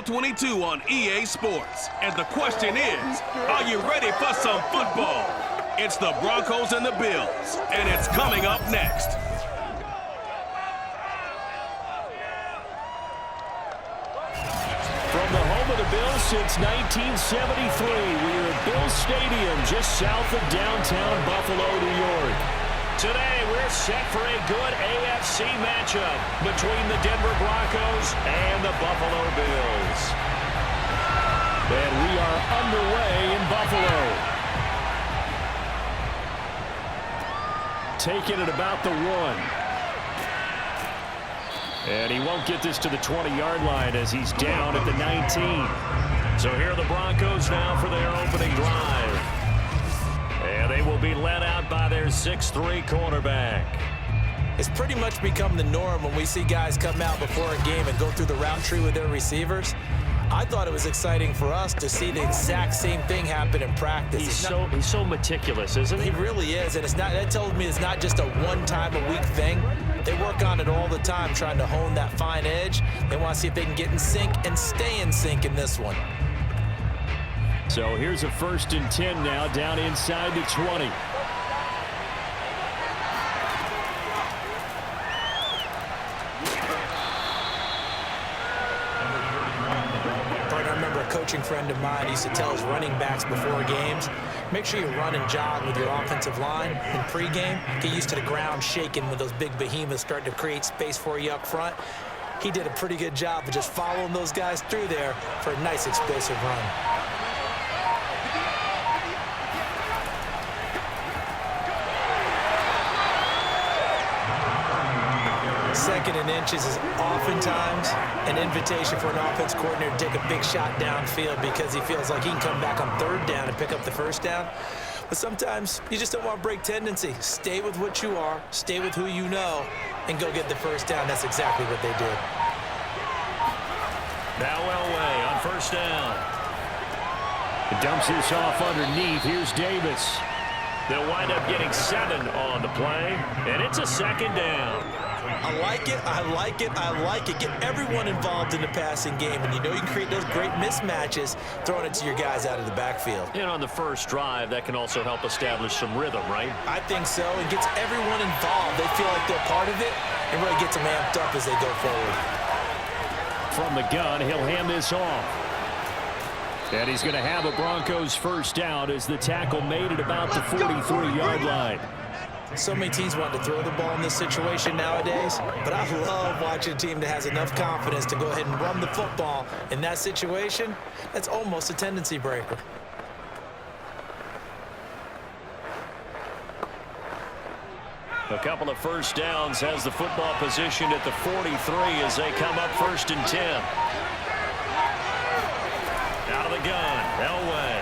22 on EA Sports. And the question is, are you ready for some football? It's the Broncos and the Bills, and it's coming up next. From the home of the Bills since 1973, we are at Bills Stadium just south of downtown Buffalo, New York. Today, we're set for a good AFC matchup between the Denver Broncos and the Buffalo Bills. And we are underway in Buffalo. Taking it about the 1. And he won't get this to the 20-yard line as he's down at the 19. So here are the Broncos now for their opening drive. And they will be led out by their 6'3" quarterback. It's pretty much become the norm when we see guys come out before a game and go through the route tree with their receivers. I thought it was exciting for us to see the exact same thing happen in practice. He's so meticulous, isn't he? He really is, and that tells me it's not just a one-time-a-week thing. They work on it all the time, trying to hone that fine edge. They want to see if they can get in sync and stay in sync in this one. So here's a 1st and 10 now, down inside the 20. I remember a coaching friend of mine used to tell his running backs before games, make sure you run and jog with your offensive line in pregame. Get used to the ground shaking when those big behemoths start to create space for you up front. He did a pretty good job of just following those guys through there for a nice explosive run. Second and inches is oftentimes an invitation for an offense coordinator to take a big shot downfield because he feels like he can come back on 3rd down and pick up the 1st down. But sometimes you just don't want to break tendency. Stay with what you are, stay with who you know, and go get the 1st down. That's exactly what they did. Now Elway on 1st down. He dumps this off underneath. Here's Davis. They'll wind up getting 7 on the play, and it's a 2nd down. I like it, I like it, I like it. Get everyone involved in the passing game, and you know you can create those great mismatches throwing it to your guys out of the backfield. And on the first drive, that can also help establish some rhythm, right? I think so. It gets everyone involved. They feel like they're part of it, and really gets them amped up as they go forward. From the gun, he'll hand this off. And he's going to have a Broncos 1st down as the tackle made at about the 43-yard line. So many teams want to throw the ball in this situation nowadays, but I love watching a team that has enough confidence to go ahead and run the football. In that situation, that's almost a tendency breaker. A couple of 1st downs, has the football positioned at the 43 as they come up 1st and 10. Out of the gun, Elway.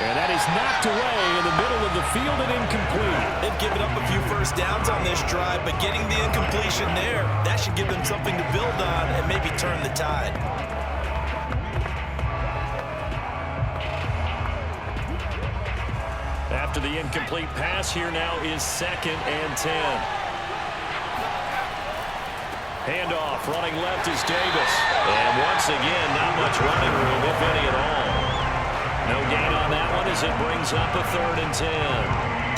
And that is knocked away in the middle of the field and incomplete. They've given up a few 1st downs on this drive, but getting the incompletion there, that should give them something to build on and maybe turn the tide. After the incomplete pass, here now is 2nd and 10. Handoff, running left is Davis. And once again, not much running room, if any at all. No gain on that one as it brings up a 3rd and 10.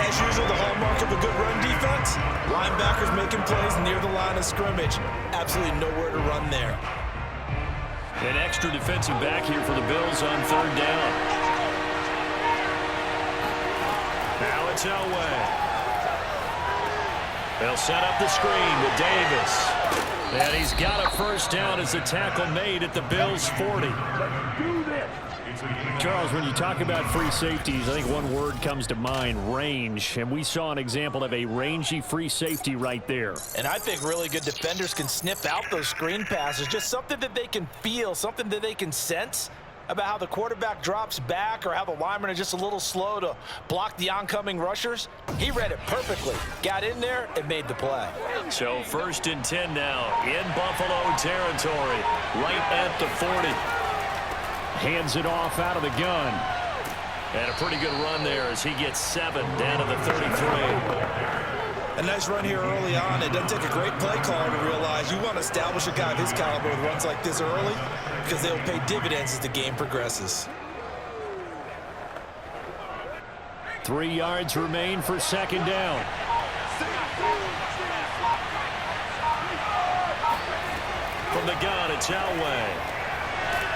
As usual, the hallmark of a good run defense, linebackers making plays near the line of scrimmage. Absolutely nowhere to run there. An extra defensive back here for the Bills on 3rd down. Now it's Elway. They'll set up the screen with Davis. And he's got a 1st down as the tackle made at the Bills' 40. Charles, when you talk about free safeties, I think one word comes to mind, range. And we saw an example of a rangy free safety right there. And I think really good defenders can sniff out those screen passes. Just something that they can feel, something that they can sense about how the quarterback drops back or how the linemen are just a little slow to block the oncoming rushers. He read it perfectly. Got in there and made the play. So 1st and 10 now in Buffalo territory, right at the 40. Hands it off out of the gun. And a pretty good run there as he gets 7 down to the 33. A nice run here early on. It doesn't take a great play caller to realize you want to establish a guy of his caliber with runs like this early because they'll pay dividends as the game progresses. 3 yards remain for second down. From the gun, it's Elway.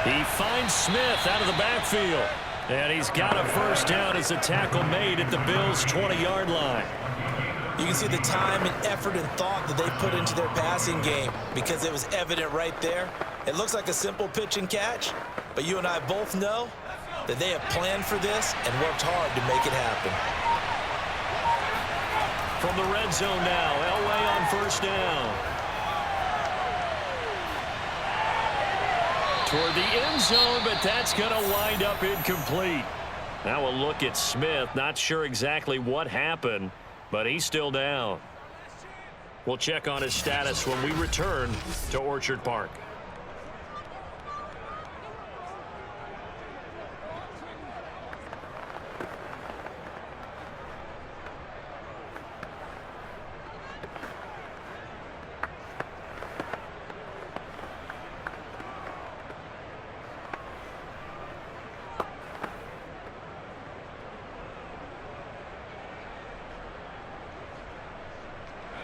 He finds Smith out of the backfield. And he's got a first down as a tackle made at the Bills' 20-yard line. You can see the time and effort and thought that they put into their passing game because it was evident right there. It looks like a simple pitch and catch, but you and I both know that they have planned for this and worked hard to make it happen. From the red zone now, Elway on first down. Toward the end zone, but that's going to wind up incomplete. Now a look at Smith. Not sure exactly what happened, but he's still down. We'll check on his status when we return to Orchard Park.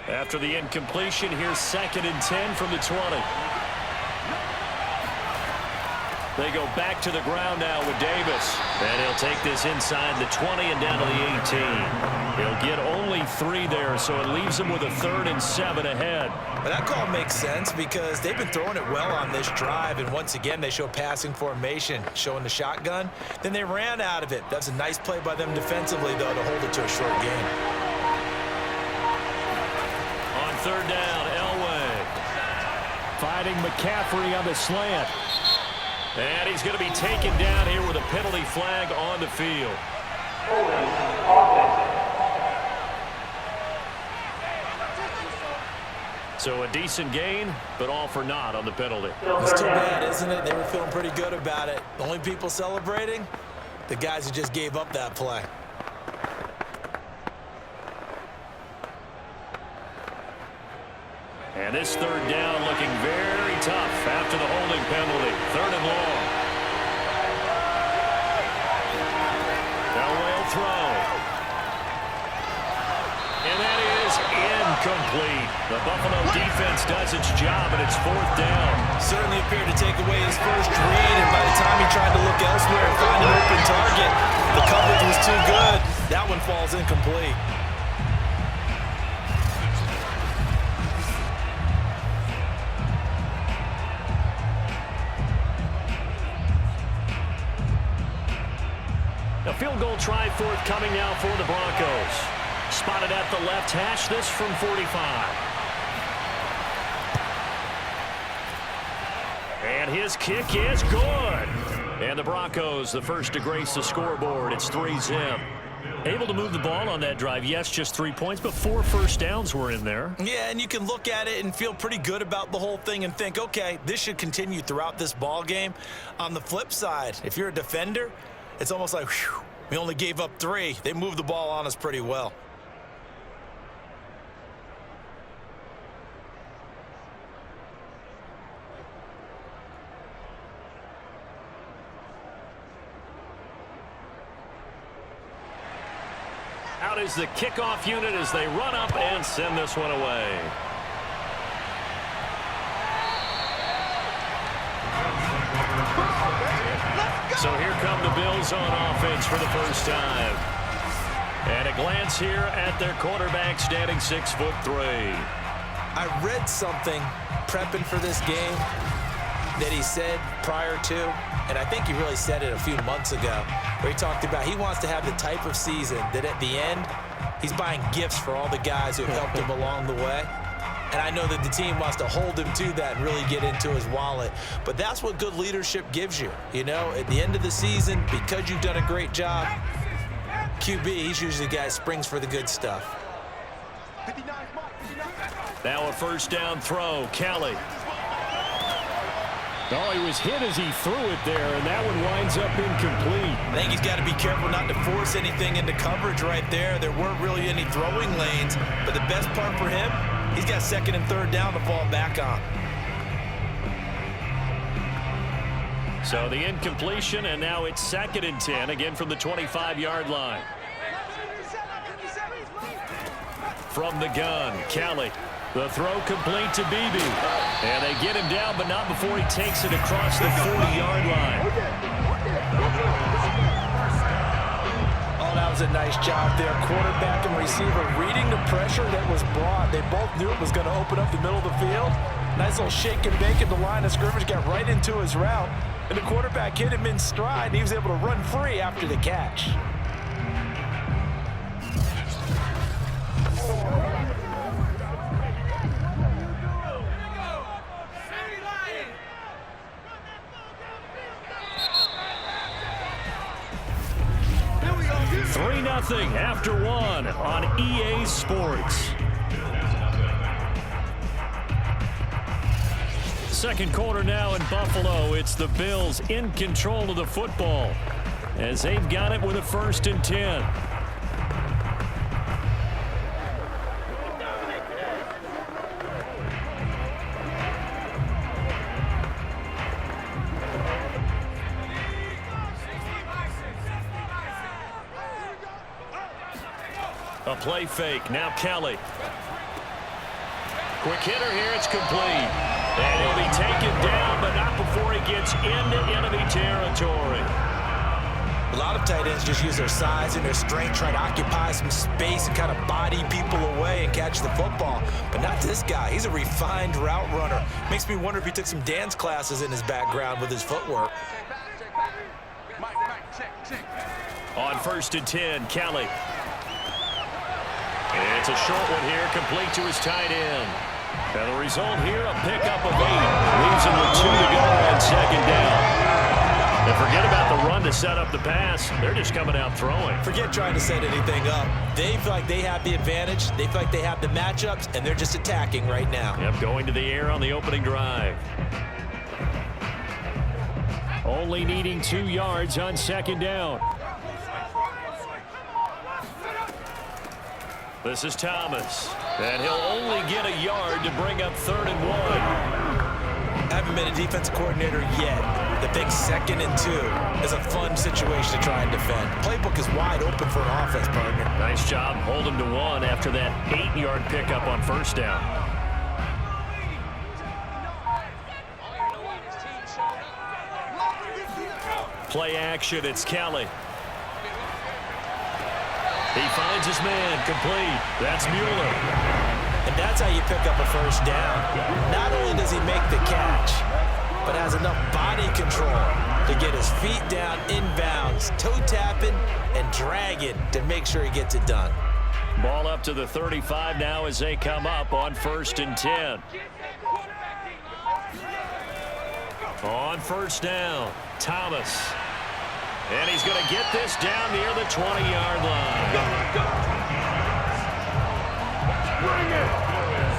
After the incompletion, here's 2nd and 10 from the 20. They go back to the ground now with Davis. And he'll take this inside the 20 and down to the 18. He'll get only 3 there, so it leaves him with a 3rd and 7 ahead. But that call makes sense because they've been throwing it well on this drive, and once again they show passing formation, showing the shotgun. Then they ran out of it. That's a nice play by them defensively, though, to hold it to a short game. Third down, Elway. Fighting McCaffrey on the slant. And he's going to be taken down here with a penalty flag on the field. So a decent gain, but all for naught on the penalty. It's too bad, isn't it? They were feeling pretty good about it. The only people celebrating, the guys who just gave up that play. And this third down looking very tough after the holding penalty. 3rd and long. Elway will throw. And that is incomplete. The Buffalo defense does its job, and it's 4th down. Certainly appeared to take away his first read, and by the time he tried to look elsewhere and find an open target, the coverage was too good. That one falls incomplete. A field goal try forthcoming now for the Broncos. Spotted at the left hash, this from 45. And his kick is good. And the Broncos, the first to grace the scoreboard. It's 3-zip. Able to move the ball on that drive. Yes, just 3 points, but 4 first downs were in there. Yeah, and you can look at it and feel pretty good about the whole thing and think, okay, this should continue throughout this ball game. On the flip side, if you're a defender, it's almost like, whew, we only gave up 3. They moved the ball on us pretty well. Out is the kickoff unit as they run up and send this one away. So here come the Bills on offense for the first time. And a glance here at their quarterback standing 6'3". I read something prepping for this game that he said prior to, and I think he really said it a few months ago, where he talked about he wants to have the type of season that at the end, he's buying gifts for all the guys who have helped him along the way. And I know that the team wants to hold him to that and really get into his wallet. But that's what good leadership gives you. You know, at the end of the season, because you've done a great job, QB, he's usually the guy that springs for the good stuff. Now a first down throw. Kelly. Oh, he was hit as he threw it there, and that one winds up incomplete. I think he's got to be careful not to force anything into coverage right there. There weren't really any throwing lanes, but the best part for him, he's got second and third down to fall back on. So the incompletion, and now it's 2nd and 10, again from the 25-yard line. From the gun, Kelly. The throw complete to Beebe. And they get him down, but not before he takes it across the 40-yard line. Oh, that was a nice job there. Quarterback and receiver reading the pressure that was brought. They both knew it was going to open up the middle of the field. Nice little shake and bake at the line of scrimmage, got right into his route. And the quarterback hit him in stride, and he was able to run free after the catch. Nothing after one on EA Sports. Second quarter now in Buffalo. It's the Bills in control of the football as they've got it with a 1st and 10. A play fake. Now Kelly. Quick hitter here. It's complete. And he'll be taken down, but not before he gets into enemy territory. A lot of tight ends just use their size and their strength, try to occupy some space and kind of body people away and catch the football. But not this guy. He's a refined route runner. Makes me wonder if he took some dance classes in his background with his footwork. On 1st and 10, Kelly. It's a short one here, complete to his tight end. And the result here, a pickup of 8. Leaves him with 2 to go on 2nd down. And forget about the run to set up the pass. They're just coming out throwing. Forget trying to set anything up. They feel like they have the advantage. They feel like they have the matchups, and they're just attacking right now. Yep, going to the air on the opening drive. Only needing 2 yards on 2nd down. This is Thomas, and he'll only get a yard to bring up 3rd and 1. I haven't been a defensive coordinator yet. The big 2nd and 2 is a fun situation to try and defend. Playbook is wide open for an offense, partner. Nice job holding to 1 after that 8-yard pickup on 1st down. Play action, it's Kelly. He finds his man, complete. That's Mueller. And that's how you pick up a 1st down. Not only does he make the catch, but has enough body control to get his feet down inbounds, toe tapping and dragging to make sure he gets it done. Ball up to the 35 now as they come up on 1st and 10. On 1st down, Thomas. And he's going to get this down near the 20-yard line.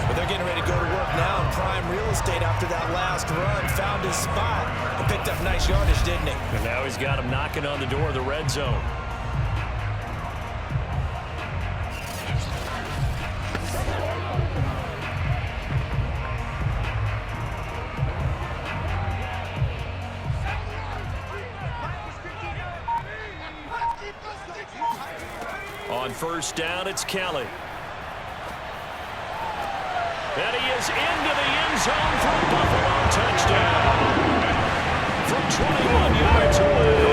But they're getting ready to go to work now in prime real estate after that last run. Found his spot and picked up nice yardage, didn't he? And now he's got him knocking on the door of the red zone. On 1st down, it's Kelly. And he is into the end zone for a Buffalo touchdown. From 21 yards away.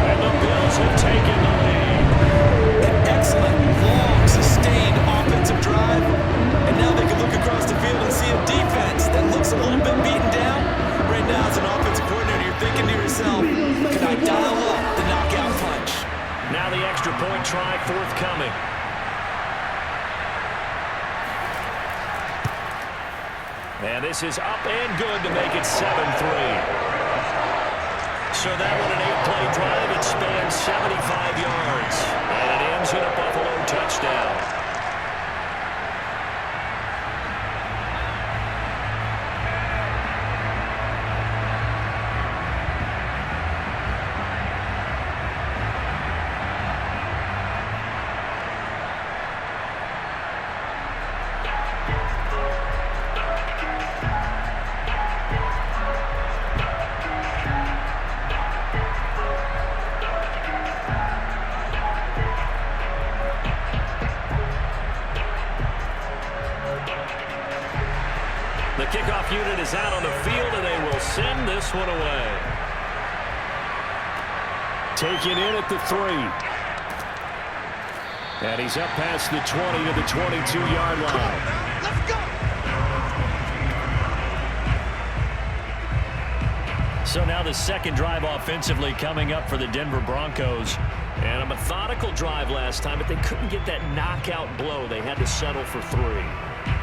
And the Bills have taken the lead. An excellent, long, sustained offensive drive. And now they can look across the field and see a defense that looks a little bit beaten down. Right now, as an offensive coordinator, you're thinking to yourself, can I dial up the knockout punch? Now the extra point try forthcoming. And this is up and good to make it 7-3. So that one an 8-play drive. It spans 75 yards. And it ends in a Buffalo touchdown. unit is out on the field, and they will send this one away. Taken in at the 3. And he's up past the 20 to the 22-yard line. Let's go! So now the second drive offensively coming up for the Denver Broncos. And a methodical drive last time, but they couldn't get that knockout blow. They had to settle for 3.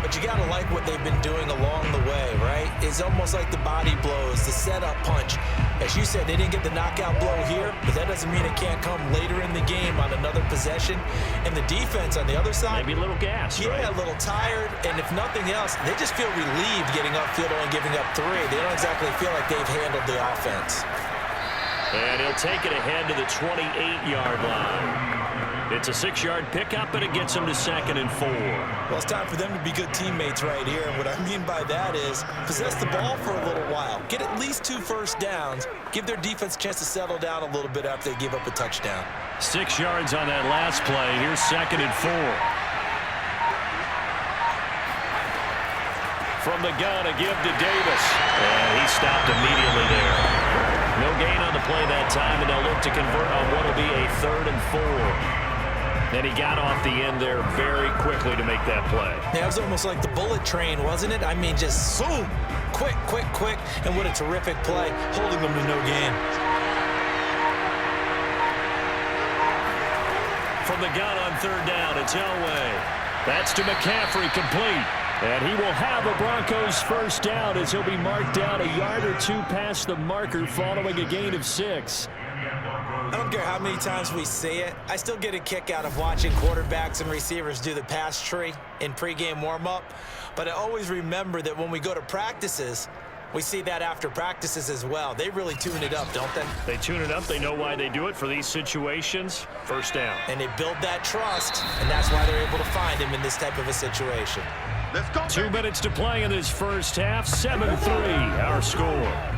But you got to like what they've been doing along the way, right? It's almost like the body blows, the setup punch. As you said, they didn't get the knockout blow here, but that doesn't mean it can't come later in the game on another possession. And the defense on the other side, maybe a little gas, yeah, right? A little tired. And if nothing else, they just feel relieved getting upfield, only giving up 3. They don't exactly feel like they've handled the offense. And he'll take it ahead to the 28-yard line. It's a 6-yard pickup, and it gets him to 2nd and 4. Well, it's time for them to be good teammates right here. And what I mean by that is possess the ball for a little while. Get at least 2 first downs. Give their defense a chance to settle down a little bit after they give up a touchdown. 6 yards on that last play. Here's 2nd and 4. From the gun, a give to Davis. And he stopped immediately there. No gain on the play that time, and they'll look to convert on what will be a 3rd and 4. Then he got off the end there very quickly to make that play. Yeah, it was almost like the bullet train, wasn't it? I mean, just zoom, quick, quick, quick, and what a terrific play, holding them to no gain. From the gun on 3rd down, it's Elway. That's to McCaffrey, complete. And he will have a Broncos first down as he'll be marked down a yard or 2 past the marker following a gain of 6. I don't care how many times we say it, I still get a kick out of watching quarterbacks and receivers do the pass tree in pregame warm-up. But I always remember that when we go to practices, we see that after practices as well. They really tune it up, don't they? They tune it up. They know why they do it for these situations. First down. And they build that trust, and that's why they're able to find him in this type of a situation. Let's go! 2 minutes to play in this first half. 7-3, our score.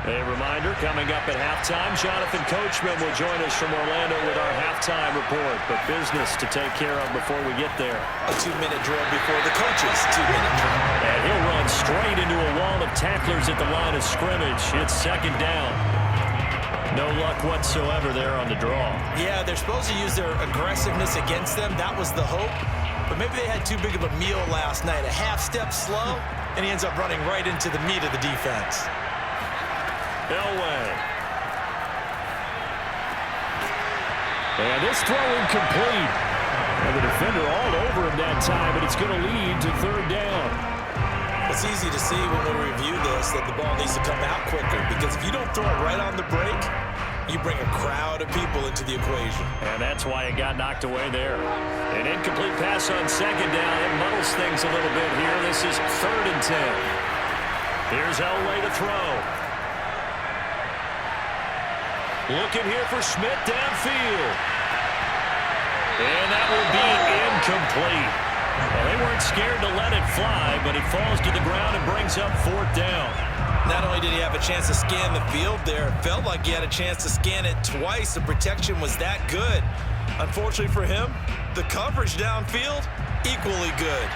A reminder, coming up at halftime, Jonathan Coachman will join us from Orlando with our halftime report. But business to take care of before we get there. A 2-minute drill before the coaches' 2-minute drill. And he'll run straight into a wall of tacklers at the line of scrimmage. It's 2nd down. No luck whatsoever there on the draw. Yeah, they're supposed to use their aggressiveness against them. That was the hope. But maybe they had too big of a meal last night. A half step slow, and he ends up running right into the meat of the defense. Elway. And this throw incomplete. And the defender all over him that time, but it's going to lead to 3rd down. It's easy to see when we review this that the ball needs to come out quicker, because if you don't throw it right on the break, you bring a crowd of people into the equation. And that's why it got knocked away there. An incomplete pass on 2nd down. It muddles things a little bit here. This is 3rd and 10. Here's Elway to throw. Looking here for Schmidt downfield. And that will be incomplete. Well, they weren't scared to let it fly, but it falls to the ground and brings up 4th down. Not only did he have a chance to scan the field there, it felt like he had a chance to scan it twice. The protection was that good. Unfortunately for him, the coverage downfield, equally good.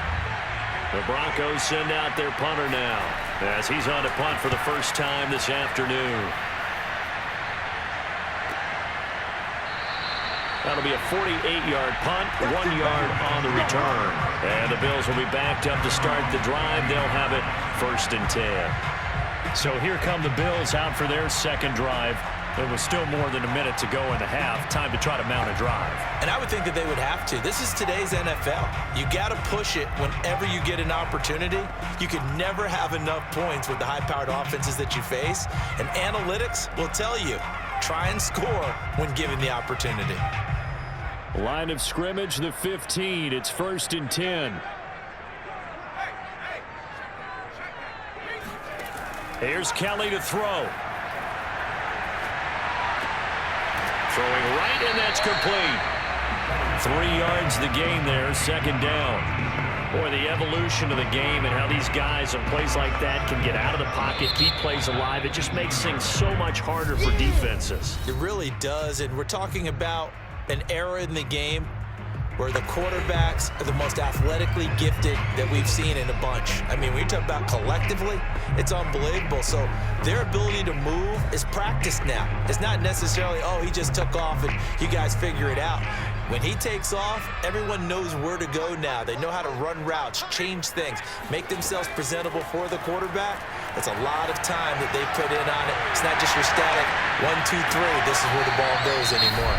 The Broncos send out their punter now, as he's on to punt for the first time this afternoon. That'll be a 48-yard punt, 1 yard on the return. And the Bills will be backed up to start the drive. They'll have it 1st and 10. So here come the Bills out for their second drive. There was still more than a minute to go in the half. Time to try to mount a drive. And I would think that they would have to. This is today's NFL. You got to push it whenever you get an opportunity. You can never have enough points with the high-powered offenses that you face. And analytics will tell you, try and score when given the opportunity. Line of scrimmage, the 15. It's 1st and 10. Here's Kelly to throw. Throwing right, and that's complete. 3 yards the gain there, 2nd down. Boy, the evolution of the game and how these guys on plays like that can get out of the pocket, keep plays alive, it just makes things so much harder for defenses. It really does, and we're talking about an era in the game where the quarterbacks are the most athletically gifted that we've seen in a bunch. I mean, when you talk about collectively, it's unbelievable. So their ability to move is practiced now. It's not necessarily, oh, he just took off and you guys figure it out. When he takes off, everyone knows where to go now. They know how to run routes, change things, make themselves presentable for the quarterback. That's a lot of time that they put in on it. It's not just your static 1, 2, 3. This is where the ball goes anymore.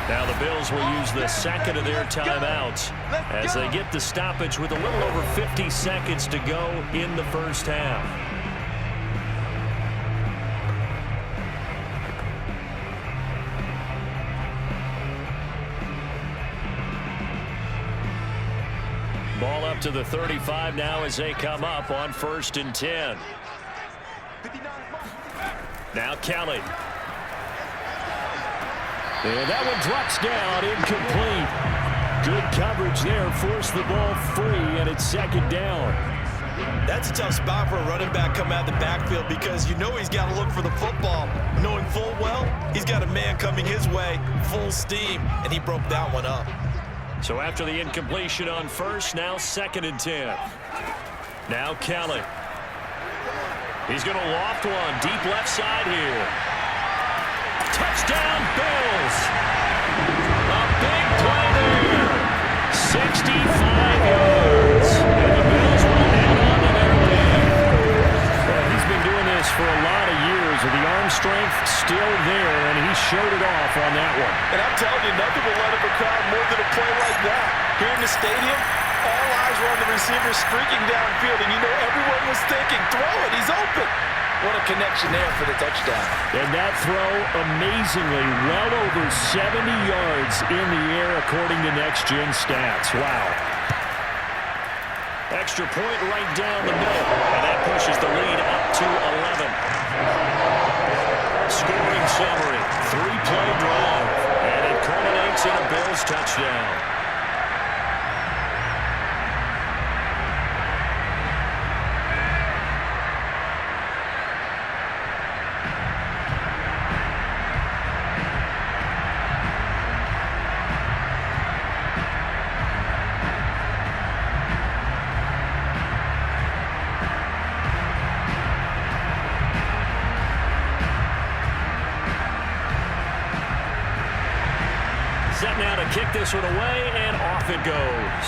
Now the Bills will use the second of their timeouts as they get the stoppage with a little over 50 seconds to go in the first half. Ball up to the 35 now as they come up on 1st and 10. Now Kelly. And that one drops down, incomplete. Good coverage there, forced the ball free, and it's 2nd down. That's a tough spot for a running back coming out of the backfield because you know he's got to look for the football, knowing full well he's got a man coming his way, full steam, and he broke that one up. So after the incompletion on 1st, now 2nd and 10. Now Kelly. He's going to loft one, deep left side here. Touchdown, Bills. A big play there. 65 yards. And the Bills will hang on to their lead. Well, he's been doing this for a lot of years with the arm strength still there, and he showed it off on that one. And I'm telling you, nothing will let up a crowd more than a play like that. Here in the stadium, all eyes were on the receiver streaking downfield, and you know everyone was thinking, throw it, he's open. What a connection there for the touchdown. And that throw, amazingly, well over 70 yards in the air according to Next Gen Stats. Wow. Extra point right down the middle, and that pushes the lead up to 11. Scoring summary, 3-play drive, and it culminates in a Bills touchdown. Set now to kick this one away, and off it goes.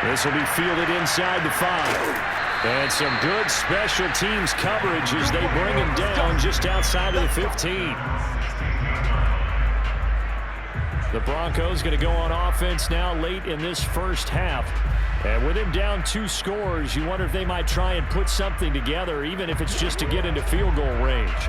This will be fielded inside the 5. And some good special teams coverage as they bring him down just outside of the 15. The Broncos going to go on offense now late in this first half. And with him down 2 scores, you wonder if they might try and put something together, even if it's just to get into field goal range.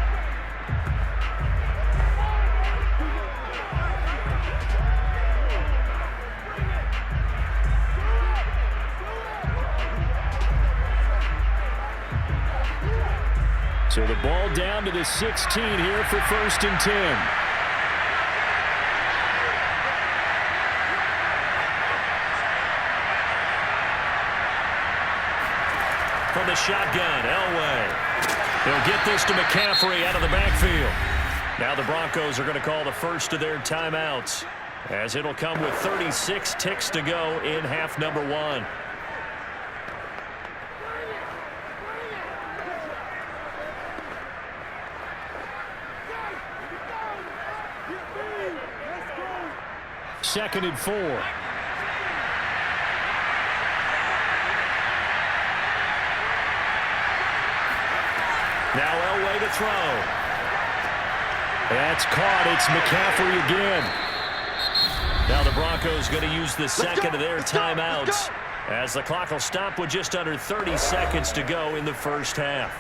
So the ball down to the 16 here for 1st and 10. From the shotgun, Elway. He'll get this to McCaffrey out of the backfield. Now the Broncos are going to call the first of their timeouts, as it'll come with 36 ticks to go in half number 1. Second and 4. Now Elway to throw. That's caught. It's McCaffrey again. Now the Broncos going to use the second of their timeouts as the clock will stop with just under 30 seconds to go in the first half.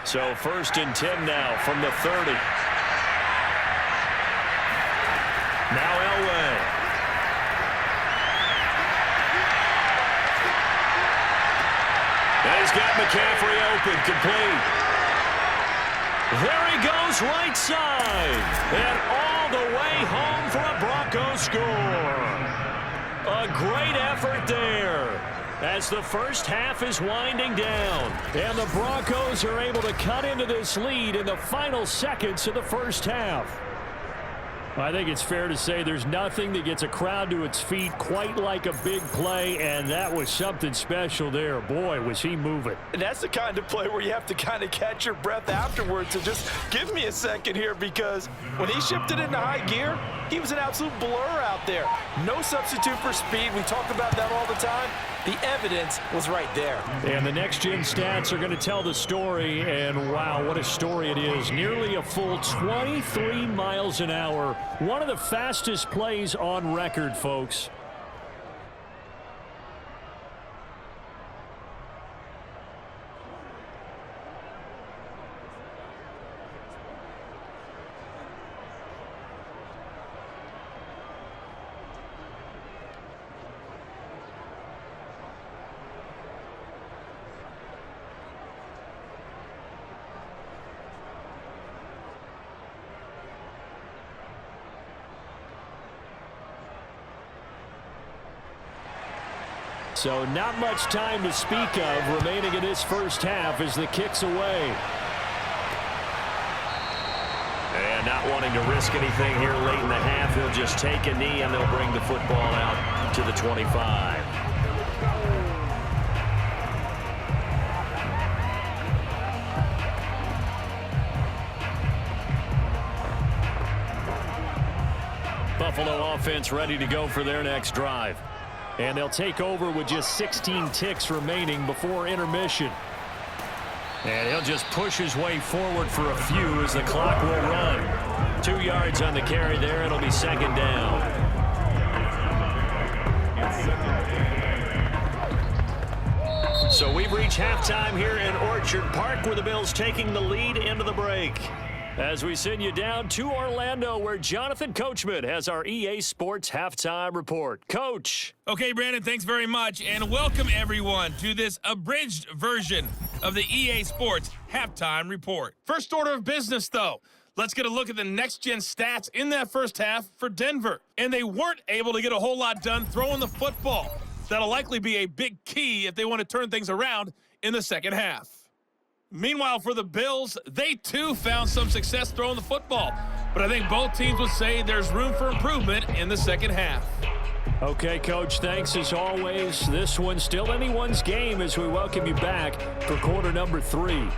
So 1st and 10 now from the 30. Now Elway. he's got McCaffrey open, complete. There he goes right side. And all the way home for a Broncos score. A great effort there as the first half is winding down. And the Broncos are able to cut into this lead in the final seconds of the first half. I think it's fair to say there's nothing that gets a crowd to its feet quite like a big play, and that was something special there. Boy, was he moving. And that's the kind of play where you have to kind of catch your breath afterwards and just give me a second here, because when he shifted into high gear, he was an absolute blur out there. No substitute for speed. We talk about that all the time. The evidence was right there. And the next-gen stats are going to tell the story, and wow, what a story it is. Nearly a full 23 miles an hour. One of the fastest plays on record, folks. So not much time to speak of remaining in this first half as the kick's away. And not wanting to risk anything here late in the half, he'll just take a knee and they'll bring the football out to the 25. Buffalo offense ready to go for their next drive. And they'll take over with just 16 ticks remaining before intermission. And he'll just push his way forward for a few as the clock will run. 2 yards on the carry there. It'll be second down. So we've reached halftime here in Orchard Park, where the Bills taking the lead into the break. As we send you down to Orlando, where Jonathan Coachman has our EA Sports Halftime Report. Coach. Okay, Brandon, thanks very much, and welcome everyone to this abridged version of the EA Sports Halftime Report. First order of business, though, let's get a look at the next-gen stats in that first half for Denver. And they weren't able to get a whole lot done throwing the football. That'll likely be a big key if they want to turn things around in the second half. Meanwhile, for the Bills, they too found some success throwing the football. But I think both teams would say there's room for improvement in the second half. Okay, Coach, thanks as always. This one's still anyone's game as we welcome you back for quarter number 3.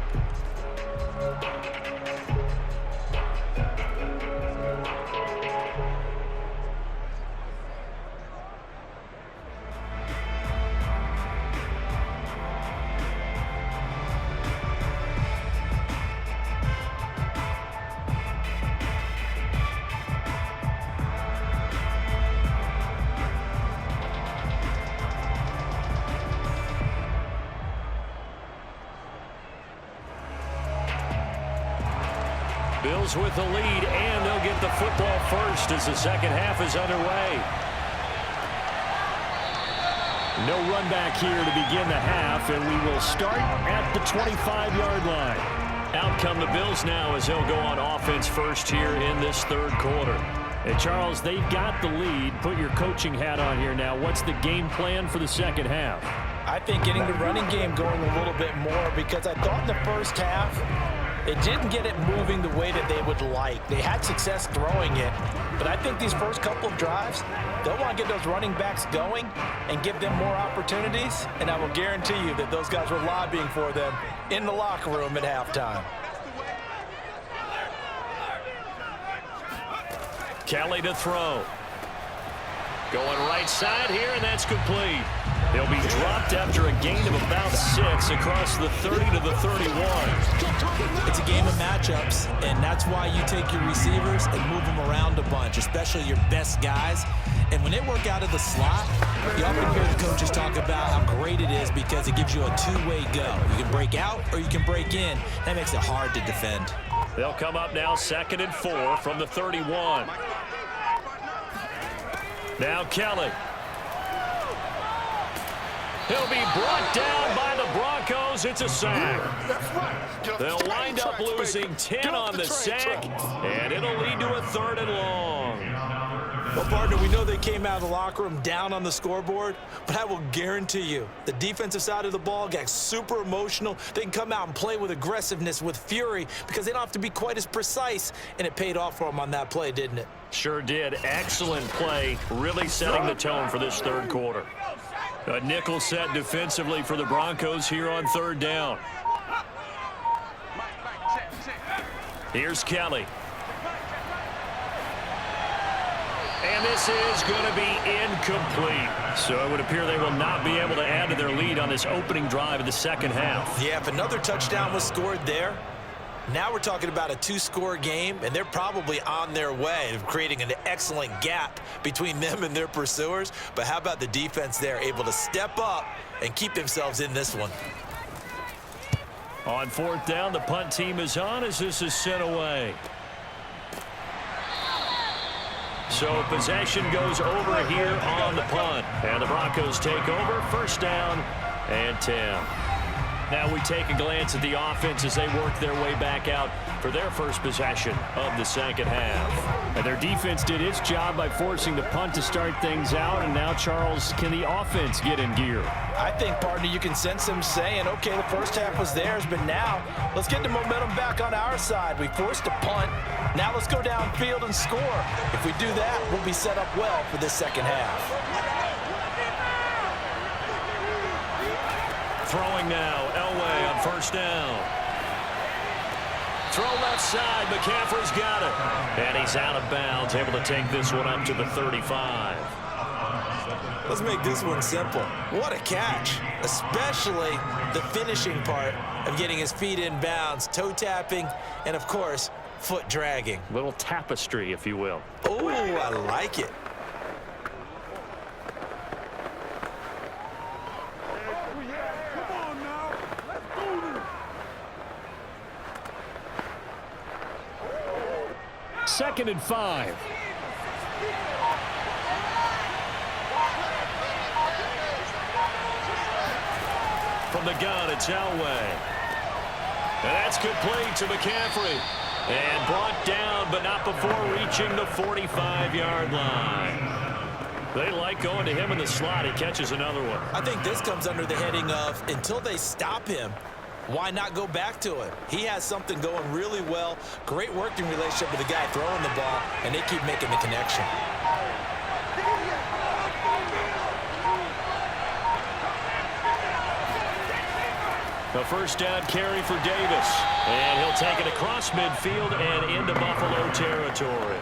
Bills with the lead, and they'll get the football first as the second half is underway. No run back here to begin the half, and we will start at the 25-yard line. Out come the Bills now as they'll go on offense first here in this third quarter. And Charles, they've got the lead. Put your coaching hat on here now. What's the game plan for the second half? I think getting the running game going a little bit more, because I thought in the first half they didn't get it moving the way that they would like. They had success throwing it, but I think these first couple of drives, they'll want to get those running backs going and give them more opportunities, and I will guarantee you that those guys were lobbying for them in the locker room at halftime. Kelly to throw. Going right side here, and that's complete. They'll be dropped after a gain of about 6 across the 30 to the 31. It's a game of matchups, and that's why you take your receivers and move them around a bunch, especially your best guys. And when they work out of the slot, you often hear the coaches talk about how great it is because it gives you a two-way go. You can break out or you can break in. That makes it hard to defend. They'll come up now 2nd and 4 from the 31. Now Kelly. He'll be brought down by the Broncos. It's a sack. They'll wind up losing 10 on the sack, and it'll lead to a 3rd and long. Well, partner, we know they came out of the locker room down on the scoreboard, but I will guarantee you the defensive side of the ball got super emotional. They can come out and play with aggressiveness, with fury, because they don't have to be quite as precise, and it paid off for them on that play, didn't it? Sure did. Excellent play, really setting the tone for this 3rd quarter. A nickel set defensively for the Broncos here on 3rd down. Here's Kelly. And this is going to be incomplete. So it would appear they will not be able to add to their lead on this opening drive of the 2nd half. Yeah, if another touchdown was scored there, now we're talking about a 2-score game, and they're probably on their way of creating an excellent gap between them and their pursuers. But how about the defense there, able to step up and keep themselves in this one? On 4th down, the punt team is on as this is sent away. So possession goes over here on the punt. And the Broncos take over, 1st down and 10. Now we take a glance at the offense as they work their way back out for their first possession of the 2nd half. And their defense did its job by forcing the punt to start things out. And now, Charles, can the offense get in gear? I think, partner, you can sense them saying, okay, the first half was theirs, but now let's get the momentum back on our side. We forced a punt. Now let's go downfield and score. If we do that, we'll be set up well for this 2nd half. Throwing now, Elway on 1st down. Throw left side, McCaffrey's got it. And he's out of bounds, able to take this one up to the 35. Let's make this one simple. What a catch, especially the finishing part of getting his feet in bounds, toe tapping, and of course, foot dragging. Little tapestry, if you will. Oh, I like it. Second and 5. From the gun, it's Elway. And that's complete to McCaffrey. And brought down, but not before reaching the 45-yard line. They like going to him in the slot. He catches another one. I think this comes under the heading of, until they stop him, why not go back to it? He has something going really well. Great working relationship with the guy throwing the ball, and they keep making the connection. A 1st down carry for Davis. And he'll take it across midfield and into Buffalo territory.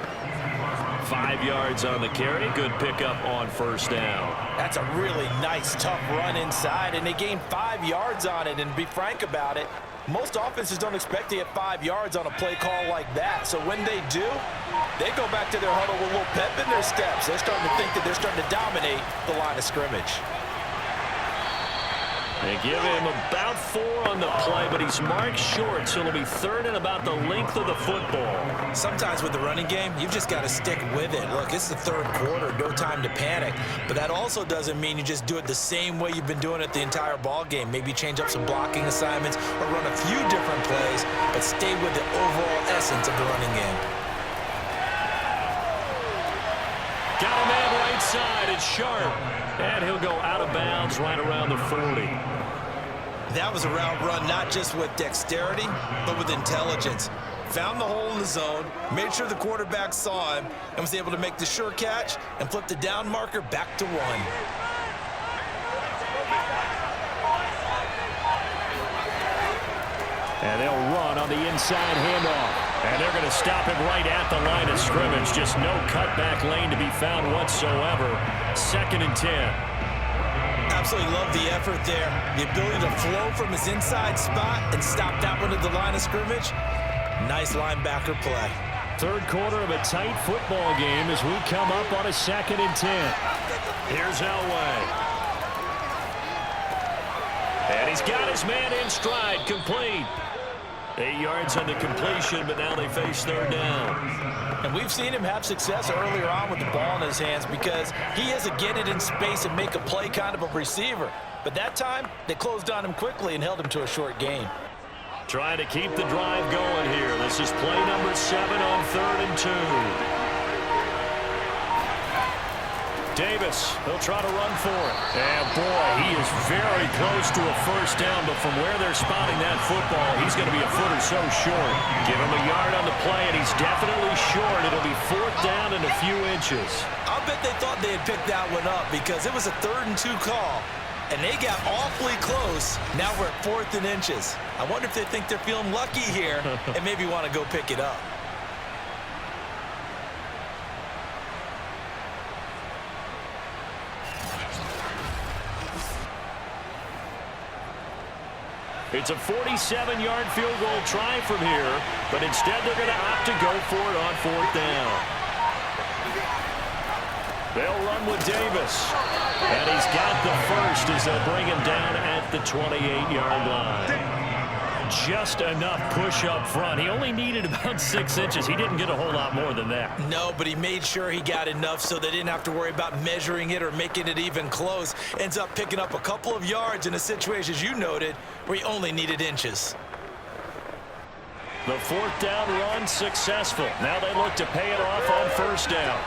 5 yards on the carry. Good pickup on 1st down. That's a really nice, tough run inside, and they gained 5 yards on it. And to be frank about it, most offenses don't expect to get 5 yards on a play call like that. So when they do, they go back to their huddle with a little pep in their steps. They're starting to think that they're starting to dominate the line of scrimmage. They give him about 4 on the play, but he's marked short, so it'll be 3rd and about the length of the football. Sometimes with the running game, you've just got to stick with it. Look, it's the 3rd quarter, no time to panic. But that also doesn't mean you just do it the same way you've been doing it the entire ball game. Maybe change up some blocking assignments or run a few different plays, but stay with the overall essence of the running game. Got a man right side. It's Sharp. And he'll go out of bounds right around the 40. That was a route run not just with dexterity, but with intelligence. Found the hole in the zone, made sure the quarterback saw him, and was able to make the sure catch and flip the down marker back to 1. And they'll run on the inside handoff. And they're going to stop him right at the line of scrimmage. Just no cutback lane to be found whatsoever. 2nd and 10. Absolutely love the effort there. The ability to flow from his inside spot and stop that one at the line of scrimmage. Nice linebacker play. 3rd quarter of a tight football game as we come up on a 2nd and 10. Here's Elway. And he's got his man in stride, complete. 8 yards on the completion, but now they face 3rd down. And we've seen him have success earlier on with the ball in his hands because he is a get it in space and make a play kind of a receiver. But that time, they closed on him quickly and held him to a short gain. Trying to keep the drive going here. This is play number 7 on 3rd and 2. Davis, he'll try to run for it. And boy, he is very close to a first down, but from where they're spotting that football, he's going to be a foot or so short. Give him a yard on the play, and he's definitely short. It'll be 4th down and a few inches. I'll bet they thought they had picked that one up because it was a 3rd and 2 call, and they got awfully close. Now we're at 4th and inches. I wonder if they think they're feeling lucky here and maybe want to go pick it up. It's a 47-yard field goal try from here, but instead they're going to opt to go for it on 4th down. They'll run with Davis, and he's got the first as they'll bring him down at the 28-yard line. Just enough push up front. He only needed about 6 inches. He didn't get a whole lot more than that. No, but he made sure he got enough so they didn't have to worry about measuring it or making it even close. Ends up picking up a couple of yards in a situation, as you noted, where he only needed inches. The 4th down run successful. Now they look to pay it off on 1st down.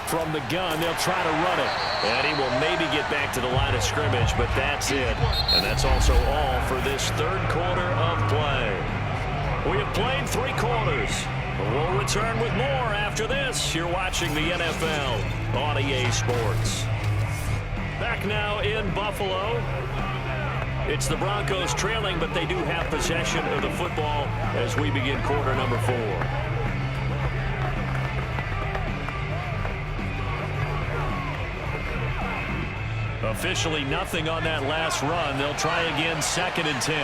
From the gun, they'll try to run it. And he will maybe get back to the line of scrimmage, but that's it. And that's also all for this 3rd quarter of play. We have played 3 quarters. We'll return with more after this. You're watching the NFL on EA Sports. Back now in Buffalo. It's the Broncos trailing, but they do have possession of the football as we begin quarter number 4. Officially nothing on that last run. They'll try again 2nd and 10.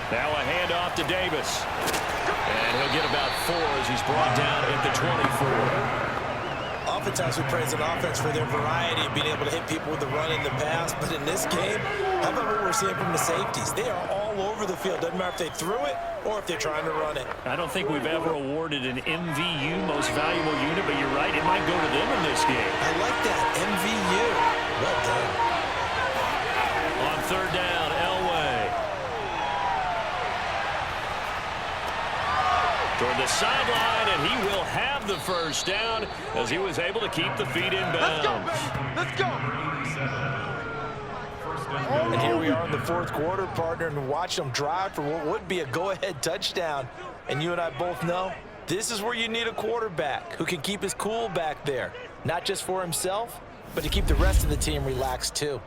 Now a handoff to Davis. And he'll get about 4 as he's brought down at the 24. Oftentimes we praise an offense for their variety of being able to hit people with the run and the pass. But in this game, how about what we're seeing from the safeties? They are all over the field. Doesn't matter if they threw it or if they're trying to run it. I don't think we've ever awarded an MVU, most valuable unit, but you're right, it might go to them in this game. I like that, MVU. Well done. On 3rd down, Elway. Toward the sideline, and he will have the first down as he was able to keep the feet in bounds. Let's go. And here we are in the 4th quarter, partner, and watch them drive for what would be a go-ahead touchdown. And you and I both know this is where you need a quarterback who can keep his cool back there, not just for himself, but to keep the rest of the team relaxed too.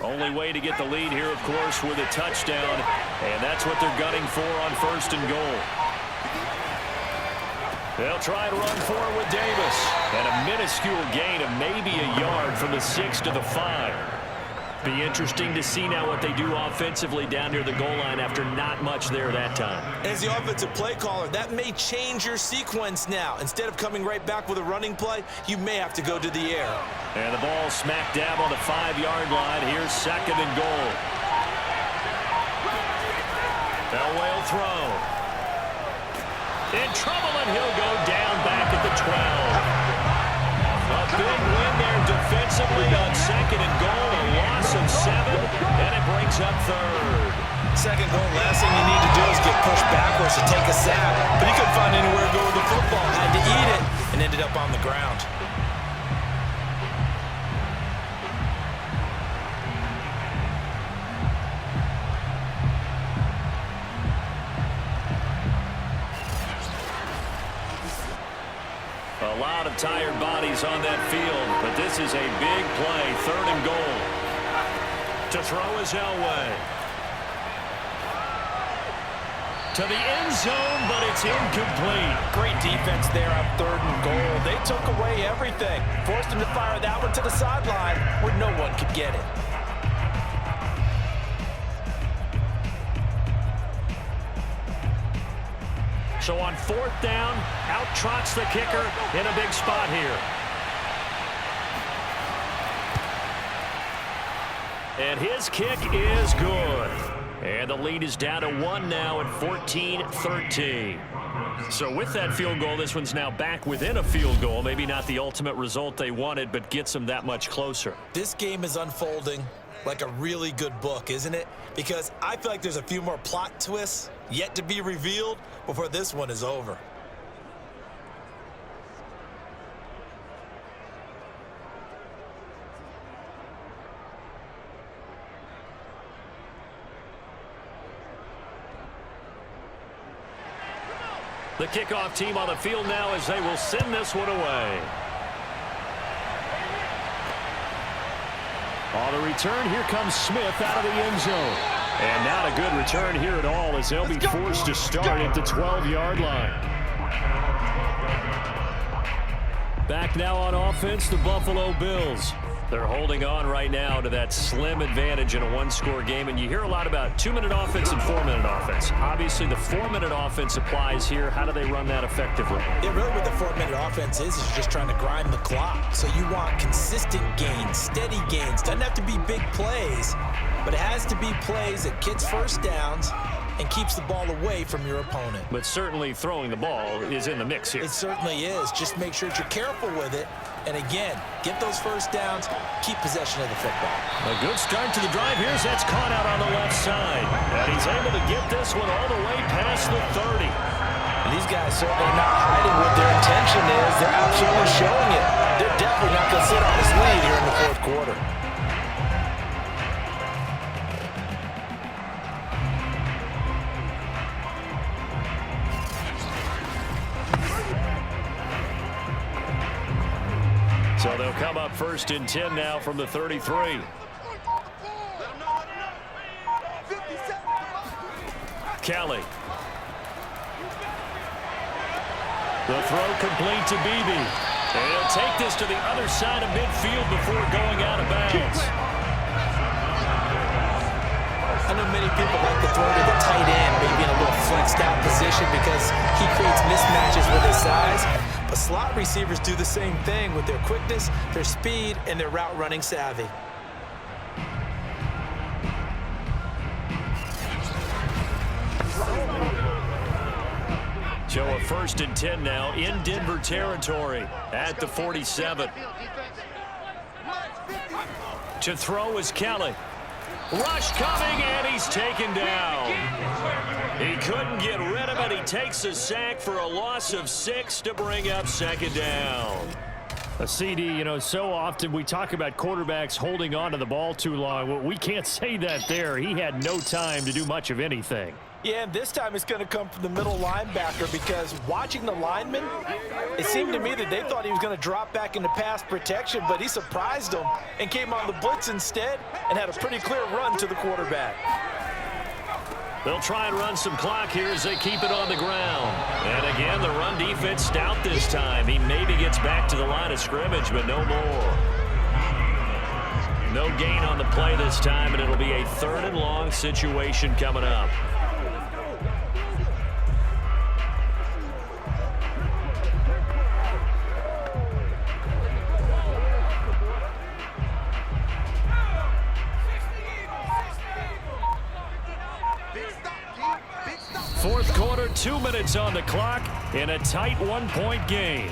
Only way to get the lead here, of course, with a touchdown, and that's what they're gunning for on 1st and goal. They'll try to run for it with Davis, and a minuscule gain of maybe a yard from the 6 to the 5. Be interesting to see now what they do offensively down near the goal line after not much there that time. As the offensive play caller, that may change your sequence now. Instead of coming right back with a running play, you may have to go to the air. And the ball smack dab on the 5-yard line. Here's 2nd and goal. Elway will throw. In trouble, and he'll go down back at the 12. A big win there defensively on 2nd and goal. A loss of 7, and it brings up 3rd. 2nd goal, last thing you need to do is get pushed backwards to take a sack. But he couldn't find anywhere to go with the football. Had to eat it and ended up on the ground. A lot of tired bodies on that field, but this is a big play. 3rd and goal. To throw is Elway. To the end zone, but it's incomplete. Great defense there on 3rd and goal. They took away everything. Forced him to fire that one to the sideline where no one could get it. So on 4th down, out trots the kicker in a big spot here. And his kick is good. And the lead is down to 1 now at 14-13. So with that field goal, this one's now back within a field goal. Maybe not the ultimate result they wanted, but gets them that much closer. This game is unfolding like a really good book, isn't it? Because I feel like there's a few more plot twists yet to be revealed before this one is over. The kickoff team on the field now as they will send this one away. On the return, here comes Smith out of the end zone. And not a good return here at all as they'll be forced to start at the 12-yard line. Back now on offense, the Buffalo Bills. They're holding on right now to that slim advantage in a one-score game. And you hear a lot about 2-minute offense and 4-minute offense. Obviously, the 4-minute offense applies here. How do they run that effectively? Yeah, really what the 4-minute offense is just trying to grind the clock. So you want consistent gains, steady gains. Doesn't have to be big plays, but it has to be plays that gets first downs and keeps the ball away from your opponent. But certainly throwing the ball is in the mix here. It certainly is. Just make sure that you're careful with it. And again, get those first downs, keep possession of the football. A good start to the drive. Here's that's caught out on the left side. And he's able to get this one all the way past the 30. And these guys certainly not hiding what their intention is. They're absolutely showing it. They're definitely not going to sit on this lead here in the fourth quarter. So they'll come up 1st and 10 now from the 33. Kelly. The throw complete to Beebe. And he'll take this to the other side of midfield before going out of bounds. I know many people like to throw to the tight end, maybe in a little flexed out position because he creates mismatches with his size. But slot receivers do the same thing with their quickness, their speed, and their route running savvy. So a 1st and 10 now in Denver territory at the 47. To throw is Kelly. Rush coming, and he's taken down. He couldn't get rid of it. He takes a sack for a loss of 6 to bring up 2nd down. A CD, you know, so often we talk about quarterbacks holding on to the ball too long. Well, we can't say that there. He had no time to do much of anything. Yeah, and this time it's going to come from the middle linebacker because watching the lineman, it seemed to me that they thought he was going to drop back into pass protection, but he surprised them and came on the blitz instead and had a pretty clear run to the quarterback. They'll try and run some clock here as they keep it on the ground. And again, the run defense stout this time. He maybe gets back to the line of scrimmage, but no more. No gain on the play this time, and it'll be a 3rd and long situation coming up. Fourth quarter, 2 minutes on the clock in a tight 1-point game.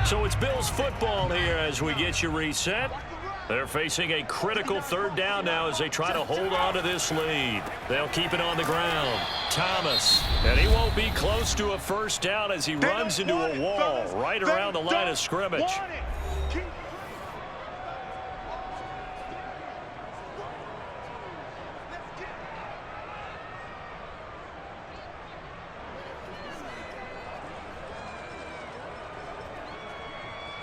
So it's Bills football here as we get you reset. They're facing a critical 3rd down now as they try to hold on to this lead. They'll keep it on the ground. Thomas, and he won't be close to a 1st down as he runs into a wall right around the line of scrimmage.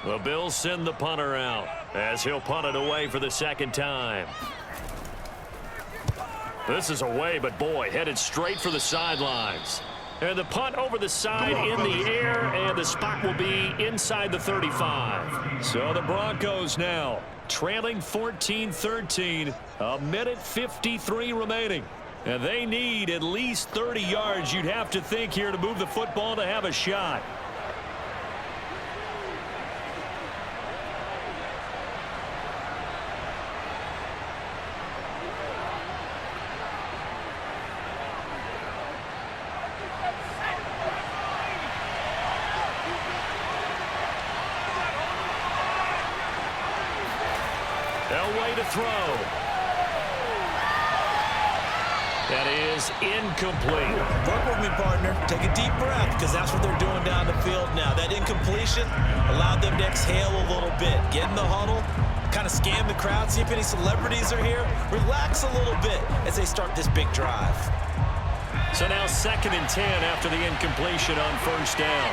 The Bills send the punter out as he'll punt it away for the 2nd time. This is away, but boy, headed straight for the sidelines. And the punt over the side in the air, and the spot will be inside the 35. So the Broncos now trailing 14-13, 1:53 remaining. And they need at least 30 yards, you'd have to think, here to move the football to have a shot. Elway to throw. That is incomplete. Work with me, partner. Take a deep breath, because that's what they're doing down the field now. That incompletion allowed them to exhale a little bit. Get in the huddle, kind of scan the crowd, see if any celebrities are here. Relax a little bit as they start this big drive. So now 2nd and 10 after the incompletion on 1st down.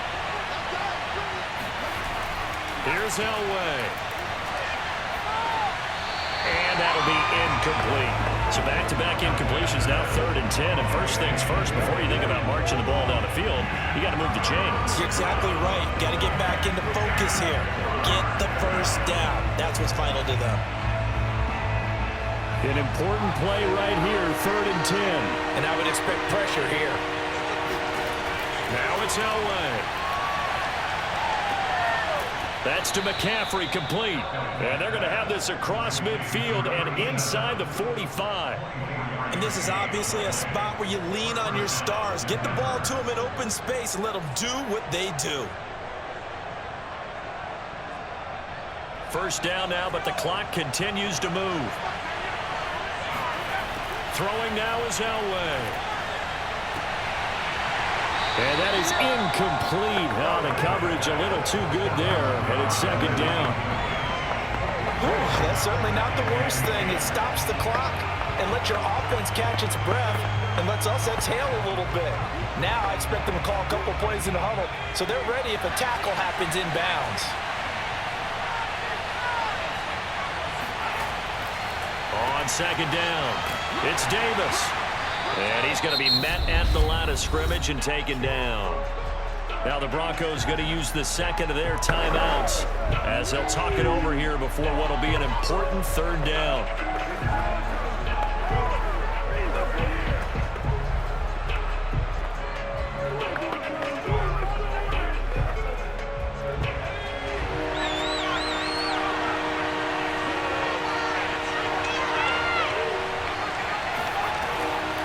Here's Elway. And that'll be incomplete. So back-to-back incompletions, now 3rd and 10. And first things first, before you think about marching the ball down the field, you got to move the chains. You're exactly right. Got to get back into focus here. Get the first down. That's what's vital to them. An important play right here, 3rd and 10. And I would expect pressure here. Now it's Elway. That's to McCaffrey, complete. And they're going to have this across midfield and inside the 45. And this is obviously a spot where you lean on your stars. Get the ball to them in open space and let them do what they do. First down now, but the clock continues to move. Throwing now is Elway. And that is incomplete. Oh, the coverage a little too good there, and it's 2nd down. That's certainly not the worst thing. It stops the clock and lets your offense catch its breath and lets us exhale a little bit. Now I expect them to call a couple plays in the huddle, so they're ready if a tackle happens inbounds. On 2nd down, it's Davis. And he's going to be met at the line of scrimmage and taken down. Now the Broncos going to use the 2nd of their timeouts as they'll talk it over here before what will be an important 3rd down.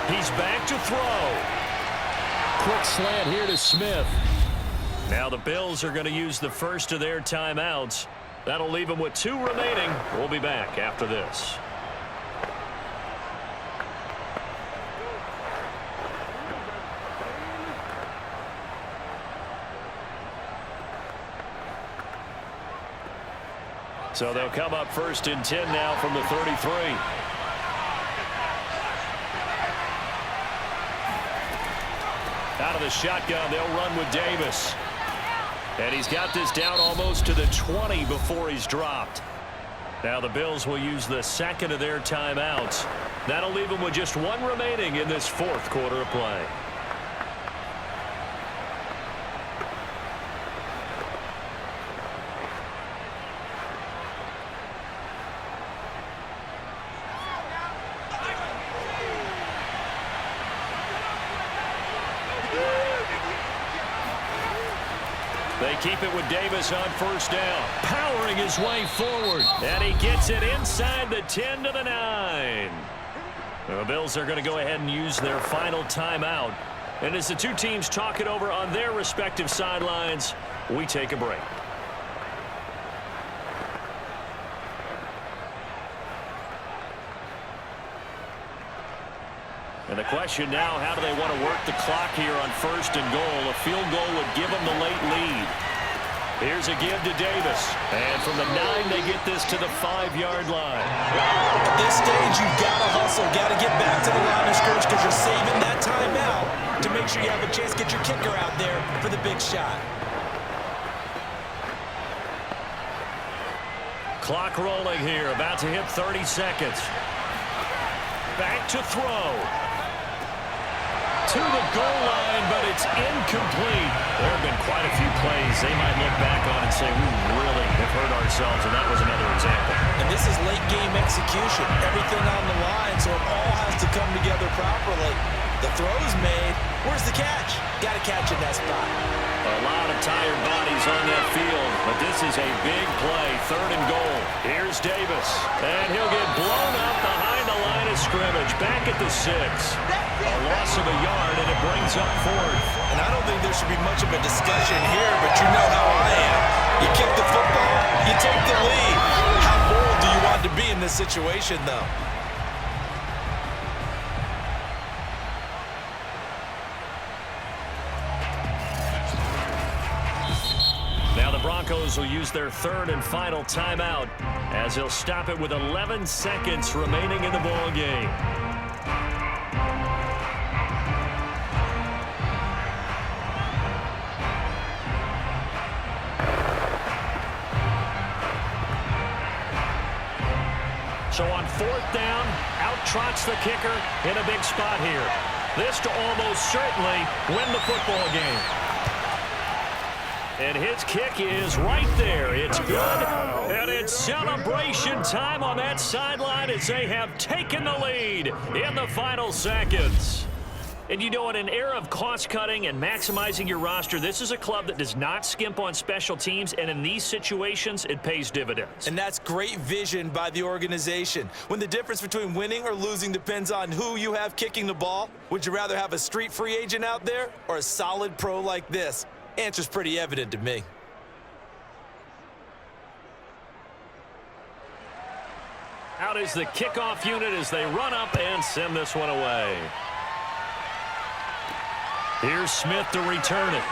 He's back to throw. Quick slant here to Smith. Now the Bills are going to use the 1st of their timeouts. That'll leave them with 2 remaining. We'll be back after this. So they'll come up 1st and 10 now from the 33. Out of the shotgun, they'll run with Davis. And he's got this down almost to the 20 before he's dropped. Now the Bills will use the 2nd of their timeouts. That'll leave them with just 1 remaining in this 4th quarter of play. They keep it with Davis on 1st down. Powering his way forward. And he gets it inside the 10 to the 9. The Bills are going to go ahead and use their final timeout. And as the 2 teams talk it over on their respective sidelines, we take a break. And the question now, how do they want to work the clock here on 1st and goal? A field goal would give them the late lead. Here's a give to Davis. And from the 9, they get this to the 5-yard line. At this stage, you've got to hustle. Got to get back to the line of scrimmage because you're saving that timeout to make sure you have a chance to get your kicker out there for the big shot. Clock rolling here, about to hit 30 seconds. Back to throw. To the goal line, but it's incomplete. There have been quite a few plays they might look back on and say, we really have hurt ourselves, and that was another example. And this is late game execution. Everything on the line, so it all has have to come together properly. The throw's made. Where's the catch? Got to catch in that spot. A lot of tired bodies on that field, but this is a big play, 3rd and goal. Here's Davis, and he'll get blown up behind the line of scrimmage, back at the 6. A loss of a yard, and it brings up 4th. And I don't think there should be much of a discussion here, but you know how I am. You kick the football, you take the lead. How bold do you want to be in this situation, though? Now the Broncos will use their 3rd and final timeout as they'll stop it with 11 seconds remaining in the ball game. So on 4th down, out trots the kicker in a big spot here. This to almost certainly win the football game. And his kick is right there. It's good. And it's celebration time on that sideline as they have taken the lead in the final seconds. And you know, in an era of cost-cutting and maximizing your roster, this is a club that does not skimp on special teams, and in these situations, it pays dividends. And that's great vision by the organization. When the difference between winning or losing depends on who you have kicking the ball, would you rather have a street free agent out there or a solid pro like this? Answer's pretty evident to me. Out is the kickoff unit as they run up and send this one away. Here's Smith to return it.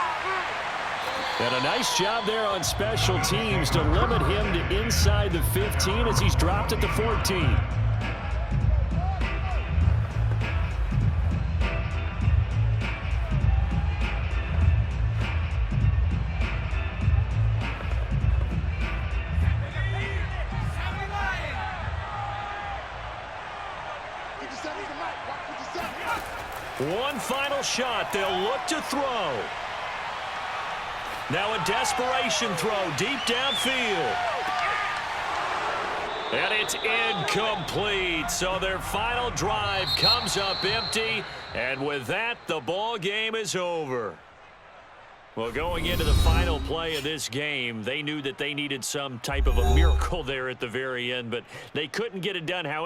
And a nice job there on special teams to limit him to inside the 15 as he's dropped at the 14. One final shot. They'll look to throw. Now a desperation throw deep downfield. And it's incomplete. So their final drive comes up empty. And with that, the ball game is over. Well, going into the final play of this game, they knew that they needed some type of a miracle there at the very end, but they couldn't get it done. However,